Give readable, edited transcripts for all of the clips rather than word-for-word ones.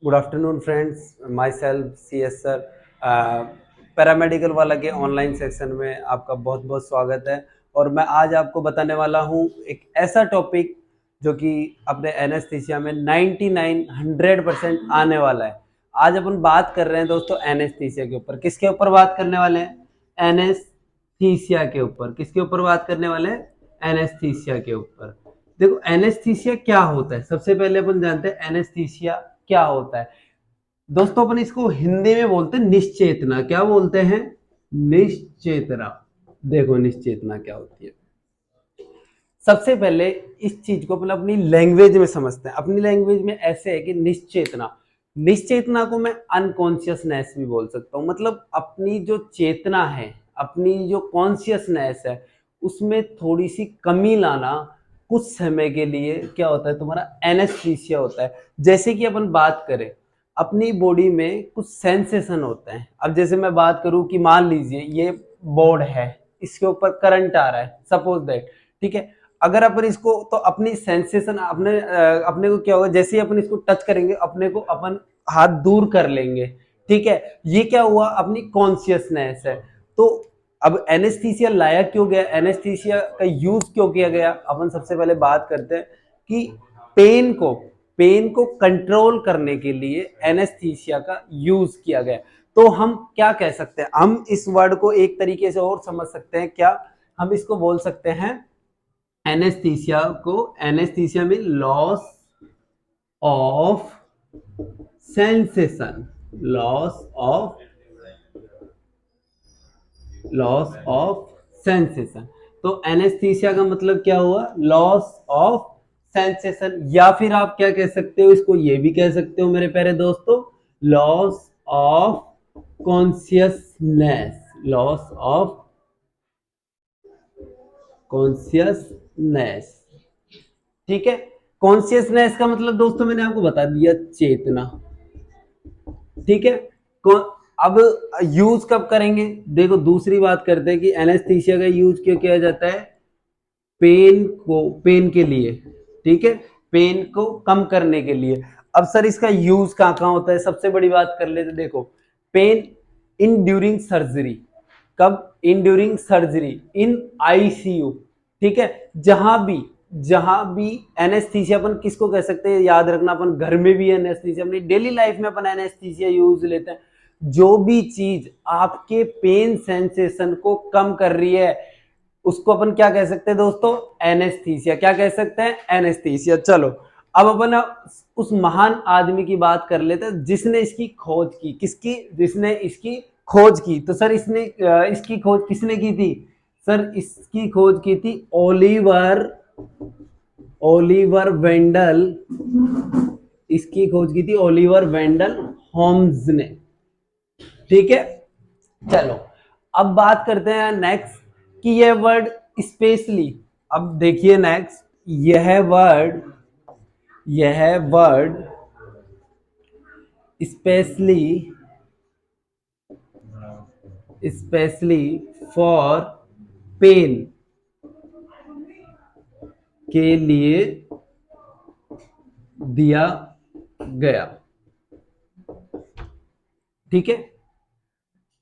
Good afternoon friends, myself C S sir. Paramedical वाला के online section में आपका बहुत बहुत स्वागत है। और मैं आज आपको बताने वाला हूँ एक ऐसा टॉपिक जो कि अपने एनेस्थीसिया में 99-100% आने वाला है। आज अपन बात कर रहे हैं दोस्तों एनेस्थीसिया के ऊपर। किसके ऊपर बात करने वाले हैं? एनेस्थीसिया के ऊपर। किसके ऊपर बात करने वाले हैं? एनेस्थीसिया के ऊपर। देखो एनेस्थीसिया क्या होता है, सबसे पहले अपन जानते हैं एनेस्थीसिया क्या होता है। दोस्तों अपन इसको हिंदी में बोलते हैं निश्चेतना। क्या बोलते हैं? निश्चेतना। देखो निश्चेतना क्या होती है। सबसे पहले इस चीज को अपन अपनी लैंग्वेज में समझते हैं। अपनी लैंग्वेज में ऐसे है कि निश्चेतना, निश्चेतना को मैं अनकॉन्शियसनेस भी बोल सकता हूँ। मतलब अपनी जो चेतना है, अपनी जो कॉन्शियसनेस है, उसमें थोड़ी सी कमी लाना कुछ समय के लिए क्या होता है, तुम्हारा एनेस्थीसिया होता है। जैसे कि अपन बात करें, अपनी बॉडी में कुछ सेंसेशन होते हैं। अब जैसे मैं बात करूं कि मान लीजिए ये बोर्ड है, इसके ऊपर करंट आ रहा है, सपोज दैट, ठीक है। अगर अपन इसको तो अपनी सेंसेशन अपने को क्या होगा, जैसे ही अपन इसको टच करेंगे अपने को अपन हाथ दूर कर लेंगे, ठीक है। ये क्या हुआ? अपनी कॉन्शियसनेस है। तो अब एनेस्थीसिया लाया क्यों गया, एनेस्थीसिया का यूज क्यों किया गया? अपन सबसे पहले बात करते हैं कि पेन को पेन को कंट्रोल करने के लिए एनेस्थीसिया का यूज किया गया। तो हम क्या कह सकते हैं, हम इस वर्ड को एक तरीके से और समझ सकते हैं। क्या हम इसको बोल सकते हैं? एनेस्थीसिया में of sensation of loss of sensation. तो एनेस्थीसिया का मतलब क्या हुआ? Loss of sensation. या फिर आप क्या कह सकते हो, इसको ये भी कह सकते हो मेरे प्यारे दोस्तों, loss of consciousness. Loss of consciousness, ठीक है। कॉन्शियसनेस का मतलब दोस्तों मैंने आपको बता दिया, चेतना, ठीक है। अब यूज कब करेंगे? देखो दूसरी बात करते हैं कि एनेस्थीसिया का यूज क्यों किया जाता है? पेन के लिए, ठीक है, पेन को कम करने के लिए। अब सर इसका यूज कहाँ कहाँ होता है? सबसे बड़ी बात कर लेते, देखो पेन इन ड्यूरिंग सर्जरी। कब? In during surgery, in ICU, ठीक है। जहां भी एनेस्थीसिया, अपन किसको कह सकते हैं, याद रखना, अपन घर में भी एनेस्थीसिया, अपनी डेली लाइफ में अपन एनेस्थीसिया यूज लेते हैं। जो भी चीज आपके पेन सेंसेशन को कम कर रही है उसको अपन क्या कह सकते हैं दोस्तों? एनेस्थीसिया। क्या कह सकते हैं? एनेस्थीसिया। चलो अब अपन उस महान आदमी की बात कर लेते हैं जिसने इसकी खोज की। किसकी? जिसने इसकी खोज की। तो सर इसकी खोज किसने की थी? सर इसकी खोज की थी ओलिवर ओलिवर वेंडल। इसकी खोज की थी ओलिवर वेंडल होम्स ने, ठीक है। चलो अब बात करते हैं नेक्स्ट कि यह वर्ड स्पेशली, अब देखिए नेक्स्ट, यह वर्ड स्पेशली फॉर पेन के लिए दिया गया, ठीक है।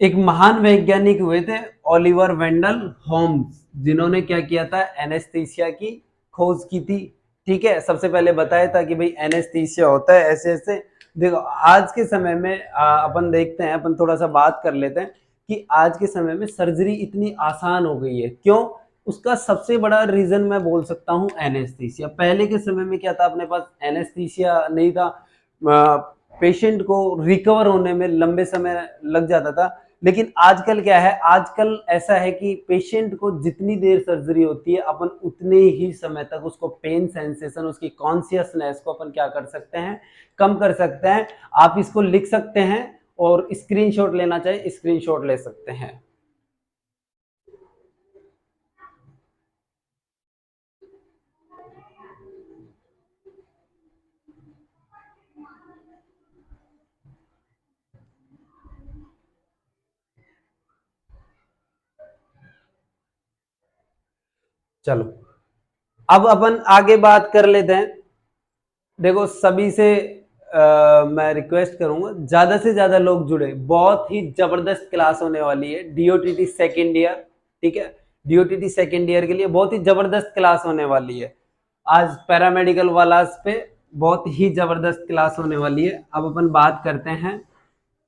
एक महान वैज्ञानिक हुए थे ओलिवर वेंडल होम्स, जिन्होंने क्या किया था? एनेस्थीसिया की खोज की थी, ठीक है। सबसे पहले बताया था कि भाई एनेस्थीसिया होता है ऐसे ऐसे। देखो आज के समय में अपन देखते हैं, अपन थोड़ा सा बात कर लेते हैं कि आज के समय में सर्जरी इतनी आसान हो गई है। क्यों? उसका सबसे बड़ा रीजन मैं बोल सकता हूँ एनेस्थीसिया। पहले के समय में क्या था, अपने पास एनेस्थीसिया नहीं था, पेशेंट को रिकवर होने में लंबे समय लग जाता था। लेकिन आजकल क्या है, आजकल ऐसा है कि पेशेंट को जितनी देर सर्जरी होती है अपन उतने ही समय तक उसको पेन सेंसेशन, उसकी कॉन्शियसनेस को अपन क्या कर सकते हैं? कम कर सकते हैं। आप इसको लिख सकते हैं और स्क्रीनशॉट लेना चाहे स्क्रीनशॉट ले सकते हैं। चलो अब अपन आगे बात कर लेते हैं। देखो सभी से मैं रिक्वेस्ट करूंगा ज्यादा से ज्यादा लोग जुड़े, बहुत ही जबरदस्त क्लास होने वाली है डीओटीटी सेकेंड ईयर। ठीक है, डीओटीटी सेकेंड ईयर के लिए बहुत ही जबरदस्त क्लास होने वाली है। आज पैरामेडिकल वाला पे बहुत ही जबरदस्त क्लास होने वाली है। अब अपन बात करते हैं,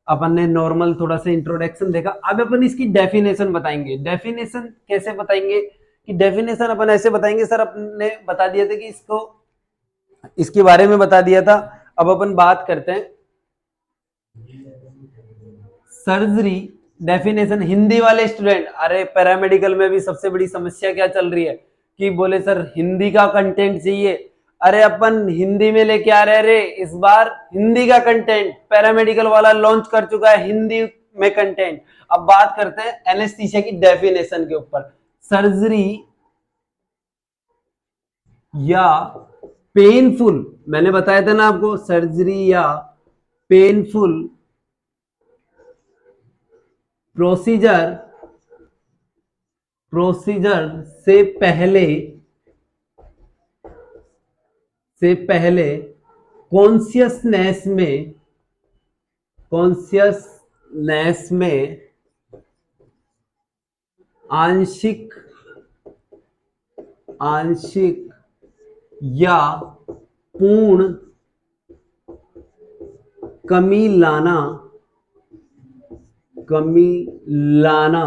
अपन ने नॉर्मल थोड़ा सा इंट्रोडक्शन देखा, अब अपन इसकी डेफिनेशन बताएंगे। डेफिनेशन कैसे बताएंगे कि डेफिनेशन अपन ऐसे बताएंगे, सर अपने बता दिया था कि इसको इसके बारे में बता दिया था। अब अपन बात करते हैं सर्जरी डेफिनेशन। हिंदी वाले स्टूडेंट, अरे पैरामेडिकल में भी सबसे बड़ी समस्या क्या चल रही है कि बोले सर हिंदी का कंटेंट चाहिए। अरे अपन हिंदी में लेके आ रहे रे, इस बार हिंदी का कंटेंट पैरामेडिकल वाला लॉन्च कर चुका है हिंदी में कंटेंट। अब बात करते हैं एनेस्थीसिया की डेफिनेशन के ऊपर। सर्जरी या पेनफुल, मैंने बताया था ना आपको, सर्जरी या पेनफुल प्रोसीजर प्रोसीजर से पहले कॉन्शियसनेस में आंशिक या पूर्ण कमी लाना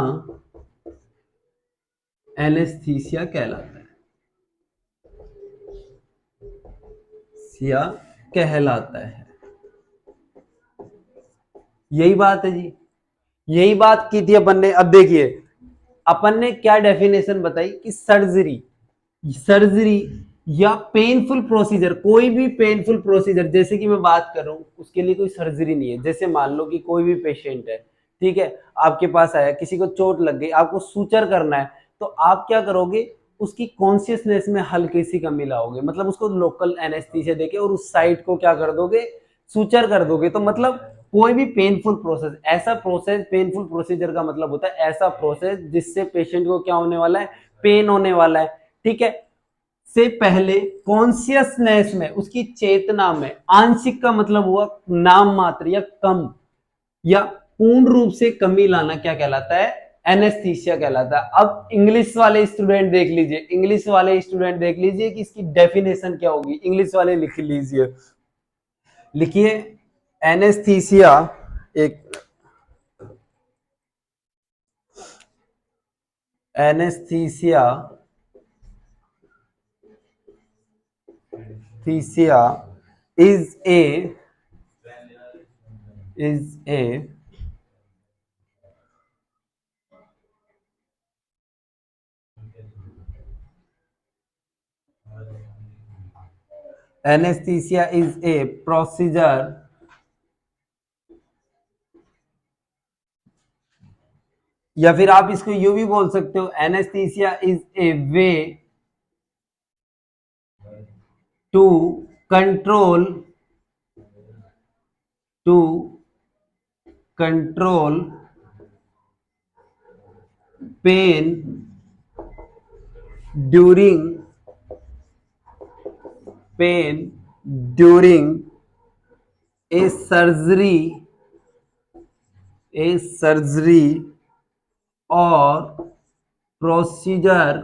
एनेस्थीसिया कहलाता है। सिया कहलाता है। यही बात है जी, यही बात की थी अपन ने। अब देखिए अपन ने क्या डेफिनेशन बताई कि सर्जरी या पेनफुल प्रोसीजर, कोई भी पेनफुल प्रोसीजर, जैसे कि मैं बात कर रहा हूं उसके लिए कोई सर्जरी नहीं है। जैसे मान लो कि कोई भी पेशेंट है, ठीक है, आपके पास आया, किसी को चोट लग गई, आपको सूचर करना है, तो आप क्या करोगे, उसकी कॉन्शियसनेस में हल्की सी कमी लाओगे, मतलब उसको लोकल एनेस्थीसिया देके और उस साइट को क्या कर दोगे, सूचर कर दोगे। तो मतलब कोई भी पेनफुल प्रोसेस, ऐसा प्रोसेस, पेनफुल प्रोसीजर का मतलब होता है ऐसा प्रोसेस जिससे पेशेंट को क्या होने वाला है, पेन होने वाला है। ठीक है, से पहले कॉन्शियसनेस में, उसकी चेतना में, आंशिक का मतलब हुआ नाम मात्र या कम, या पूर्ण रूप से कमी लाना क्या कहलाता है, एनेस्थीसिया कहलाता है। अब इंग्लिश वाले स्टूडेंट देख लीजिए, कि इसकी डेफिनेशन क्या होगी। इंग्लिश वाले लिख लीजिए, लिखिए एनेस्थीसिया एक anaesthesia is a anesthesia is a procedure या फिर आप इसको यूं भी बोल सकते हो, anaesthesia is a way to control pain during a surgery और procedure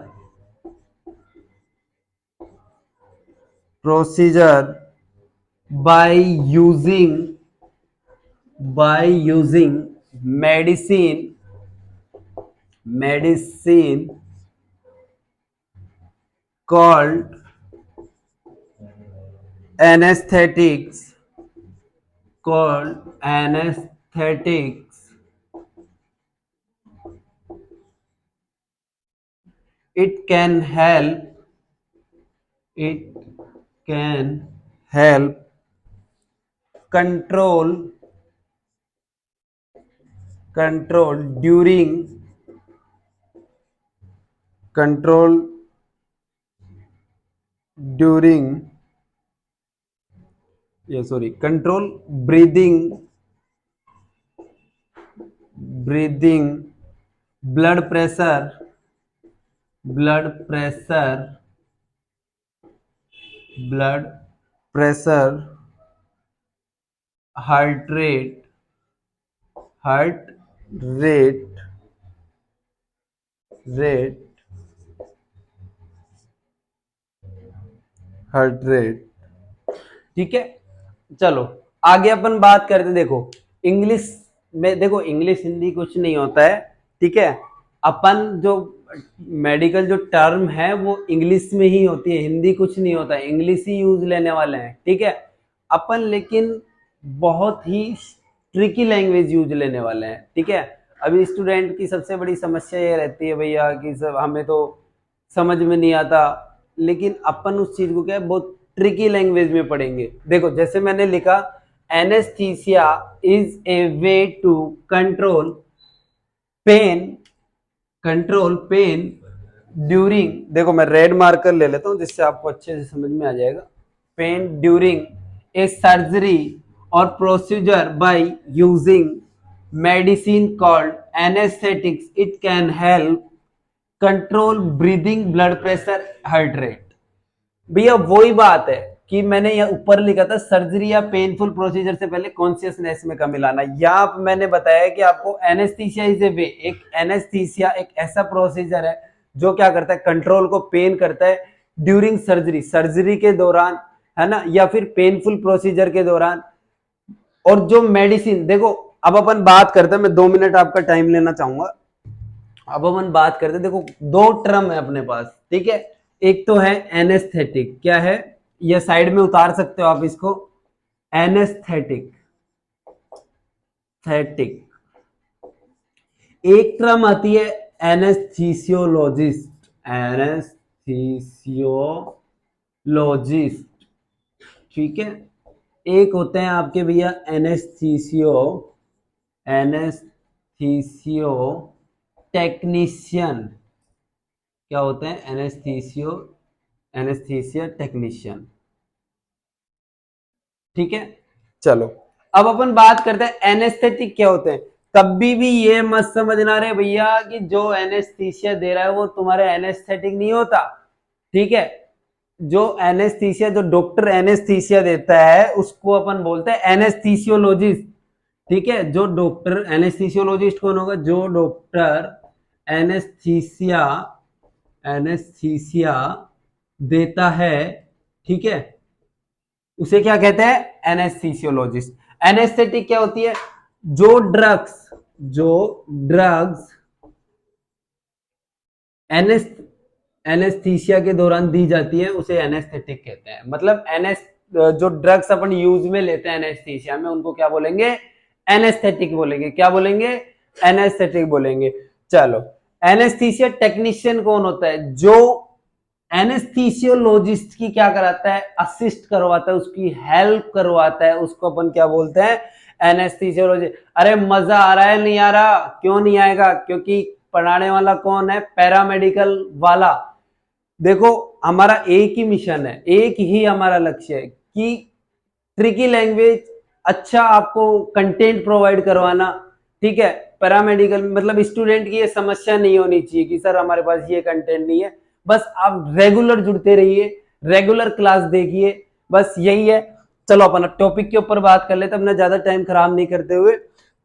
by using medicine called anesthetics it can help control during control breathing, blood pressure heart rate, heart rate, rate, heart rate. ठीक है, चलो आगे अपन बात करते। देखो English में, देखो इंग्लिश हिंदी कुछ नहीं होता है। ठीक है, अपन जो मेडिकल जो टर्म है वो इंग्लिश में ही होती है, हिंदी कुछ नहीं होता है, इंग्लिश ही यूज लेने वाले हैं। ठीक है, अपन लेकिन बहुत ही ट्रिकी लैंग्वेज यूज लेने वाले हैं। ठीक है, अभी स्टूडेंट की सबसे बड़ी समस्या ये रहती है भैया कि सब हमें तो समझ में नहीं आता, लेकिन अपन उस चीज को क्या है बहुत ट्रिकी लैंग्वेज में पढ़ेंगे। देखो जैसे मैंने लिखा, anaesthesia is a way to control pain, control pain during, देखो मैं रेड मार्कर ले लेता हूं जिससे आपको अच्छे से समझ में आ जाएगा। पेन ड्यूरिंग ए सर्जरी और procedure by using medicine called anaesthetics, it can help control breathing, blood pressure, heart rate. भैया वही बात है कि मैंने यहाँ ऊपर लिखा था सर्जरी या पेनफुल प्रोसीजर से पहले कॉन्शियसनेस में कमी लाना। यहाँ मैंने बताया कि आपको एनेस्थीसिया इज ए वे, एक एनेस्थीसिया एक ऐसा प्रोसीजर है जो क्या करता है, कंट्रोल को पेन करता है ड्यूरिंग सर्जरी, सर्जरी के दौरान, है ना, या फिर पेनफुल प्रोसीजर के दौरान। और जो मेडिसिन, देखो अब अपन बात करते हैं, मैं 2 मिनट आपका टाइम लेना चाहूंगा। अब अपन बात करते हैं, देखो दो टर्म है अपने पास। ठीक है, एक तो है एनेस्थेटिक, क्या है, ये साइड में उतार सकते हो आप इसको, एनेस्थेटिक, थेटिक। एक टर्म आती है एनेस्थीसियोलॉजिस्ट, एनेस्थीसियोलॉजिस्ट। ठीक है, एक होते हैं आपके भैया एनेस्थीसियो, एनेस्थीसियो टेक्नीशियन। क्या होते हैं, एनेस्थीसियो, एनेस्थीसिया टेक्नीशियन। ठीक है, चलो अब अपन बात करते हैं एनेस्थेटिक क्या होते हैं। कभी भी ये मत समझना रहे भैया कि जो एनेस्थीसिया दे रहा है वो तुम्हारे एनेस्थेटिक नहीं होता। ठीक है, जो एनेस्थीसिया, जो डॉक्टर एनेस्थीसिया देता है उसको अपन बोलते हैं एनेस्थीसियोलॉजिस्ट। ठीक है, जो डॉक्टर एनेस्थीसियोलॉजिस्ट कौन होगा, जो डॉक्टर एनेस्थीसिया, एनेस्थीसिया देता है, ठीक है, उसे क्या कहते हैं, एनेस्थीसियोलॉजिस्ट। एनेस्थेटिक क्या होती है, जो ड्रग्स, जो ड्रग्स एनेस्थीसिया के दौरान दी जाती है उसे एनेस्थेटिक कहते हैं। मतलब जो ड्रग्स अपन यूज में लेते हैं एनेस्थीसिया में उनको क्या बोलेंगे, एनेस्थेटिक बोलेंगे। क्या बोलेंगे, एनेस्थेटिक बोलेंगे। चलो एनेस्थीसिया टेक्नीशियन कौन होता है, जो एनेस्थीसियोलॉजिस्ट की क्या कराता है, असिस्ट करवाता है, उसकी हेल्प करवाता है, उसको अपन क्या बोलते हैं, एनेस्थीसियोलॉजिस्ट। अरे मजा आ रहा है, नहीं आ रहा, क्यों नहीं आएगा, क्योंकि पढ़ाने वाला कौन है, पैरामेडिकल वाला। देखो हमारा एक ही मिशन है, एक ही हमारा लक्ष्य है कि ट्रिकी लैंग्वेज अच्छा आपको कंटेंट प्रोवाइड करवाना। ठीक है, पैरामेडिकल मतलब स्टूडेंट की ये समस्या नहीं होनी चाहिए कि सर हमारे पास ये कंटेंट नहीं है। बस आप रेगुलर जुड़ते रहिए, रेगुलर क्लास देखिए, बस यही है। चलो अपन टॉपिक के ऊपर बात कर लेते, अपना ज्यादा टाइम खराब नहीं करते हुए।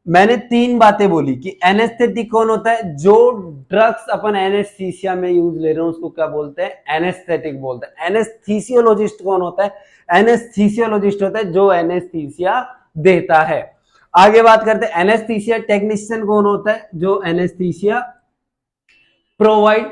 मैंने 3 बातें बोली कि एनेस्थेटिक कौन होता है, जो ड्रग्स अपन एनेस्थीसिया में यूज ले रहे हैं उसको क्या बोलते हैं, एनेस्थेटिक बोलते हैं। एनेस्थीसियोलॉजिस्ट कौन होता है, एनेस्थीसियोलॉजिस्ट होता है जो एनेस्थीसिया देता है। आगे बात करते हैं एनेस्थीसिया टेक्नीशियन कौन होता है, जो एनेस्थीसिया प्रोवाइड,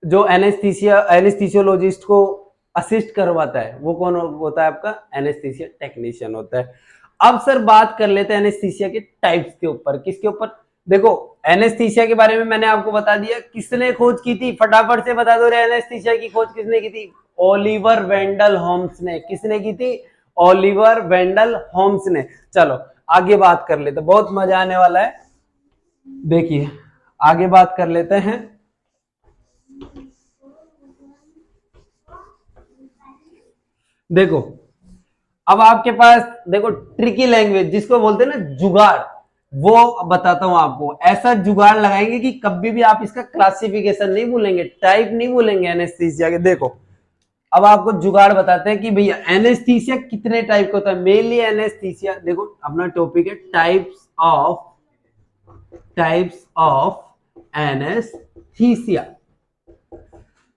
जो एनेस्थीसिया एनेस्थीसियोलॉजिस्ट को असिस्ट करवाता है वो कौन होता है, आपका एनेस्थीसिया टेक्नीशियन होता है। अब सर बात कर लेते हैं एनेस्थीसिया के टाइप्स के ऊपर। किसके ऊपर, देखो एनेस्थीसिया के बारे में मैंने आपको बता दिया, किसने खोज की थी, फटाफट से बता दो, एनेस्थीसिया की खोज किसने की थी, ओलिवर वेंडल होम्स ने। किसने की थी, ओलिवर वेंडल होम्स ने। चलो आगे बात कर लेते, बहुत मजा आने वाला है। देखिए आगे बात कर लेते हैं। देखो अब आपके पास, देखो ट्रिकी लैंग्वेज जिसको बोलते हैं ना जुगाड़, वो बताता हूं आपको। ऐसा जुगाड़ लगाएंगे कि कभी भी आप इसका क्लासिफिकेशन नहीं भूलेंगे, टाइप नहीं भूलेंगे एनेस्थीसिया के। देखो अब आपको जुगाड़ बताते हैं कि भैया एनेस्थीसिया कितने टाइप का होता है। मेनली एनेस्थीसिया, देखो अपना टॉपिक है टाइप्स ऑफ एनेस्थीसिया।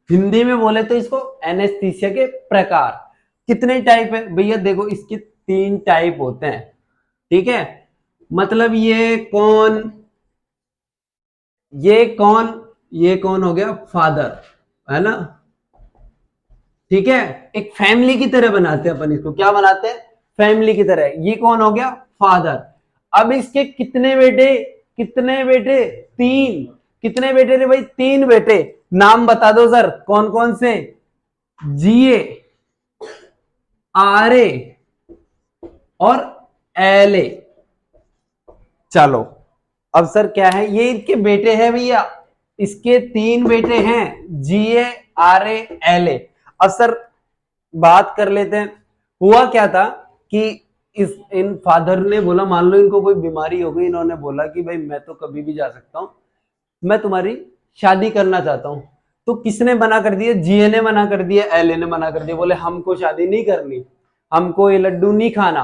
हिंदी में बोले तो इसको एनेस्थीसिया के प्रकार। कितने टाइप है भैया, देखो इसके 3 टाइप होते हैं, ठीक है। मतलब ये कौन हो गया, फादर, है ना, ठीक है। एक फैमिली की तरह बनाते हैं अपन इसको, क्या बनाते हैं, फैमिली की तरह। ये कौन हो गया, फादर। अब इसके कितने बेटे, 3। कितने बेटे रे भाई, 3 बेटे। नाम बता दो सर, कौन कौन से, जीए, आरए और एलए। चलो अब सर क्या है, ये इनके बेटे हैं भैया, इसके 3 बेटे हैं, जीए, आरए, एलए। अब सर बात कर लेते हैं, हुआ क्या था कि इन फादर ने बोला, मान लो इनको कोई बीमारी हो गई, इन्होंने बोला कि भाई मैं तो कभी भी जा सकता हूं, मैं तुम्हारी शादी करना चाहता हूं। तो किसने मना कर दिया, जीए ने मना कर दिया, एलए ने मना कर दिया, बोले हमको शादी नहीं करनी, हमको ये लड्डू नहीं खाना।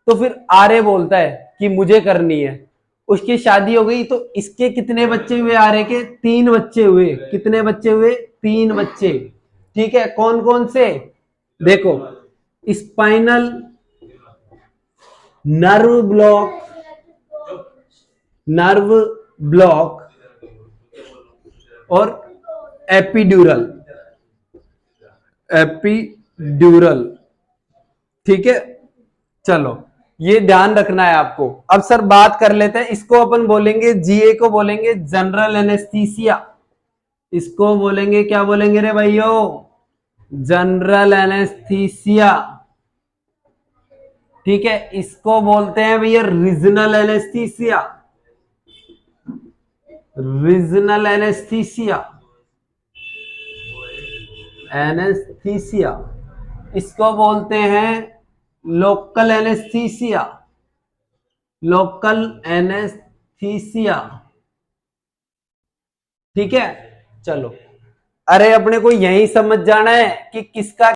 तो फिर आर्य बोलता है कि मुझे करनी है, उसकी शादी हो गई। तो इसके कितने बच्चे हुए, आर्य के 3 बच्चे हुए। कितने बच्चे हुए, 3 बच्चे, ठीक है। कौन कौन से, देखो स्पाइनल नर्व ब्लॉक और एपिड्यूरल, ठीक है। चलो ये ध्यान रखना है आपको। अब सर बात कर लेते हैं, इसको अपन बोलेंगे, जीए को बोलेंगे जनरल एनेस्थीसिया। इसको बोलेंगे, क्या बोलेंगे रे भाइयों, जनरल एनेस्थीसिया, ठीक है। इसको बोलते हैं भैया regional anaesthesia, regional anaesthesia, anaesthesia. इसको बोलते हैं लोकल एनेस्थीसिया, लोकल एनेस्थीसिया, ठीक है। चलो, अरे अपने को यही समझ जाना है कि किसका